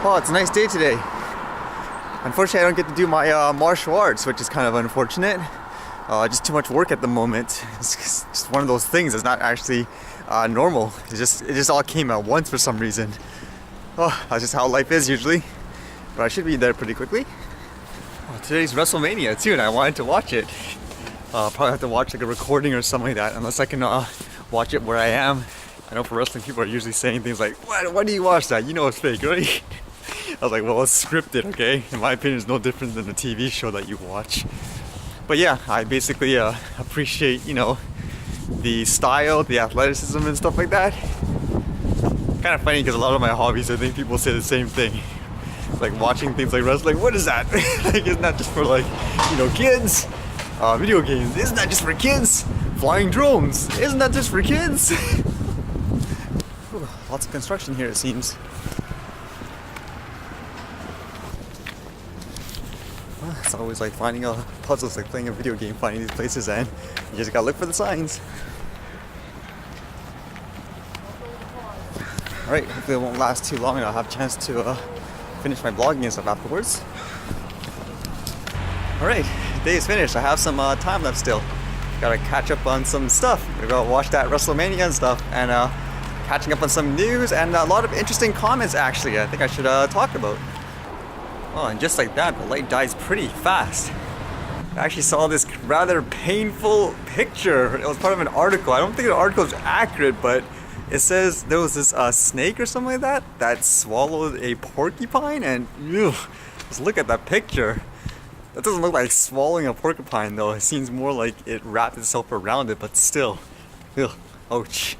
Oh, it's a nice day today. Unfortunately, I don't get to do my martial arts, which is kind of unfortunate. Just too much work at the moment. It's just one of those things that's not actually normal. It just all came at once for some reason. Oh, that's just how life is usually. But I should be there pretty quickly. Oh, today's WrestleMania too, and I wanted to watch it. Probably have to watch like a recording or something like that, unless I can watch it where I am. I know for wrestling people are usually saying things like, why do you watch that? You know it's fake, right? I was like, well, it's scripted, okay? In my opinion, it's no different than a TV show that you watch. But yeah, I basically appreciate, the style, the athleticism and stuff like that. Kind of funny because a lot of my hobbies, I think people say the same thing. Like watching things like wrestling, what is that? Like, isn't that just for like, kids? Video games, isn't that just for kids? Flying drones, isn't that just for kids? Ooh, lots of construction here, it seems. Well, it's always like finding puzzles, like playing a video game, finding these places, and you just gotta look for the signs. Alright, hopefully it won't last too long and I'll have a chance to finish my blogging and stuff afterwards. Alright, the day is finished. I have some time left still. Gotta catch up on some stuff. We're gonna watch that WrestleMania and stuff, and catching up on some news and a lot of interesting comments actually I think I should talk about. Oh, and just like that, the light dies pretty fast. I actually saw this rather painful picture. It was part of an article. I don't think the article is accurate, but it says there was this snake or something like that swallowed a porcupine, and just look at that picture. That doesn't look like swallowing a porcupine though. It seems more like it wrapped itself around it, but still. Ouch.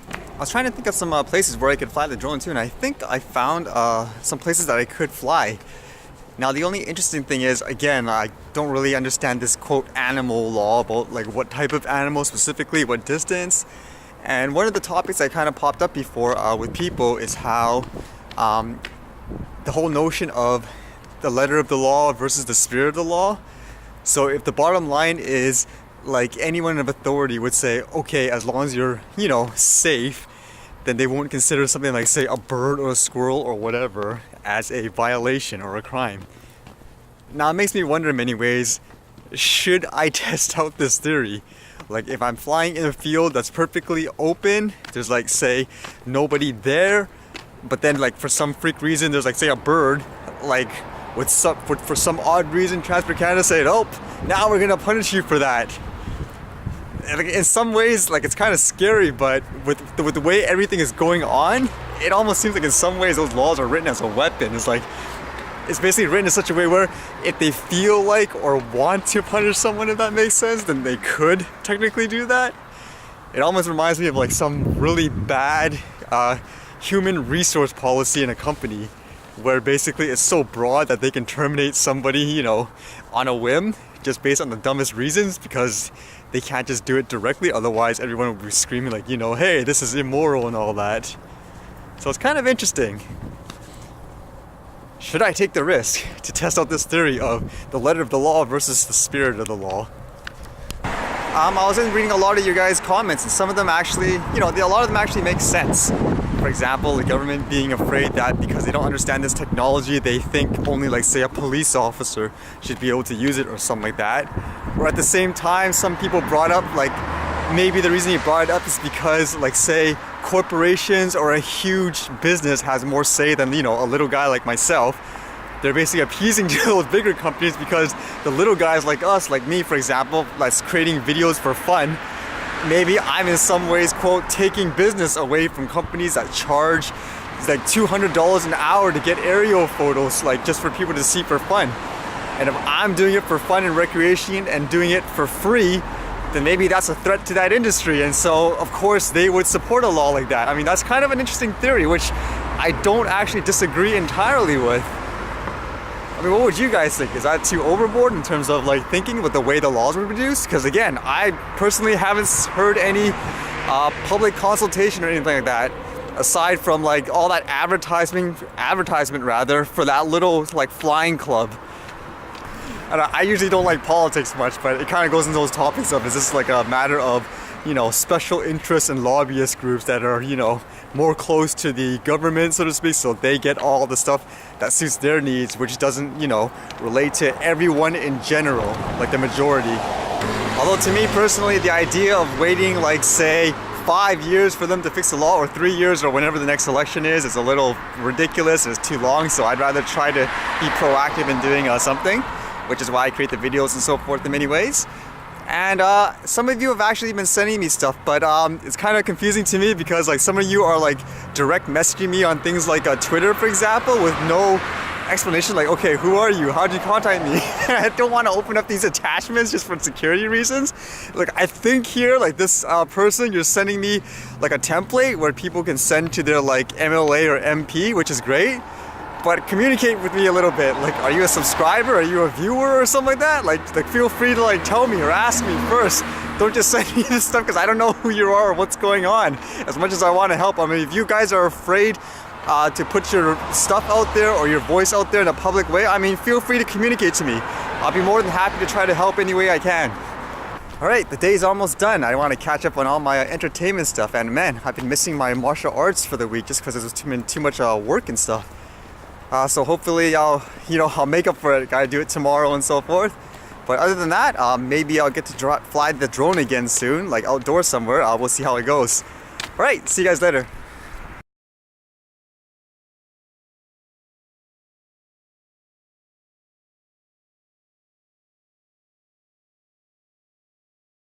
I was trying to think of some places where I could fly the drone too, and I think I found some places that I could fly. Now the only interesting thing is, again, I don't really understand this quote animal law about like what type of animal specifically, what distance. And one of the topics that kind of popped up before with people is how the whole notion of the letter of the law versus the spirit of the law. So if the bottom line is like anyone of authority would say, okay, as long as you're, safe, then they won't consider something like, say, a bird or a squirrel or whatever as a violation or a crime. Now it makes me wonder in many ways, should I test out this theory? Like if I'm flying in a field that's perfectly open, there's like, say, nobody there, but then like for some freak reason there's like, say, a bird, like for some odd reason Transport Canada said, oh, now we're gonna punish you for that. In some ways, like, it's kind of scary, but with the way everything is going on, it almost seems like in some ways those laws are written as a weapon. It's like, it's basically written in such a way where if they feel like or want to punish someone, if that makes sense, then they could technically do that. It almost reminds me of like some really bad human resource policy in a company where basically it's so broad that they can terminate somebody, on a whim, just based on the dumbest reasons, because they can't just do it directly, otherwise everyone would be screaming like, hey, this is immoral and all that. So it's kind of interesting. Should I take the risk to test out this theory of the letter of the law versus the spirit of the law? I was reading a lot of your guys' comments, and some of them actually, a lot of them actually make sense. For example, the government being afraid that because they don't understand this technology, they think only like, say, a police officer should be able to use it or something like that. Or at the same time, some people brought up like, maybe the reason you brought it up is because like, say, corporations or a huge business has more say than, a little guy like myself. They're basically appeasing to those bigger companies because the little guys like us, like me, for example, that's creating videos for fun, maybe I'm in some ways, quote, taking business away from companies that charge like $200 an hour to get aerial photos, like just for people to see for fun. And if I'm doing it for fun and recreation and doing it for free, then maybe that's a threat to that industry. And so, of course, they would support a law like that. I mean, that's kind of an interesting theory, which I don't actually disagree entirely with. I mean, what would you guys think? Is that too overboard in terms of like thinking with the way the laws were produced? Because again, I personally haven't heard any public consultation or anything like that, aside from like all that advertisement for that little like flying club. And I usually don't like politics much, but it kind of goes into those topics of, is this like a matter of, special interests and lobbyist groups that are, more close to the government, so to speak, so they get all the stuff that suits their needs, which doesn't, you know, relate to everyone in general, like the majority. Although to me personally, the idea of waiting like say 5 years for them to fix the law, or 3 years, or whenever the next election is a little ridiculous. It's too long, so I'd rather try to be proactive in doing something, which is why I create the videos and so forth in many ways. And some of you have actually been sending me stuff, but it's kind of confusing to me because like some of you are like direct messaging me on things like Twitter, for example, with no explanation, like, okay, who are you? How did you contact me? I don't want to open up these attachments just for security reasons. Like, I think here, like this person, you're sending me like a template where people can send to their like MLA or MP, which is great. But communicate with me a little bit. Like, are you a subscriber? Are you a viewer or something like that? Like feel free to like tell me or ask me first. Don't just send me this stuff because I don't know who you are or what's going on. As much as I want to help, I mean, if you guys are afraid to put your stuff out there or your voice out there in a public way, I mean, feel free to communicate to me. I'll be more than happy to try to help any way I can. All right, the day's almost done. I want to catch up on all my entertainment stuff, and man, I've been missing my martial arts for the week just because it was too much work and stuff. So hopefully I'll make up for it. Gotta do it tomorrow and so forth. But other than that, maybe I'll get to fly the drone again soon, like outdoors somewhere. We'll see how it goes. All right, see you guys later.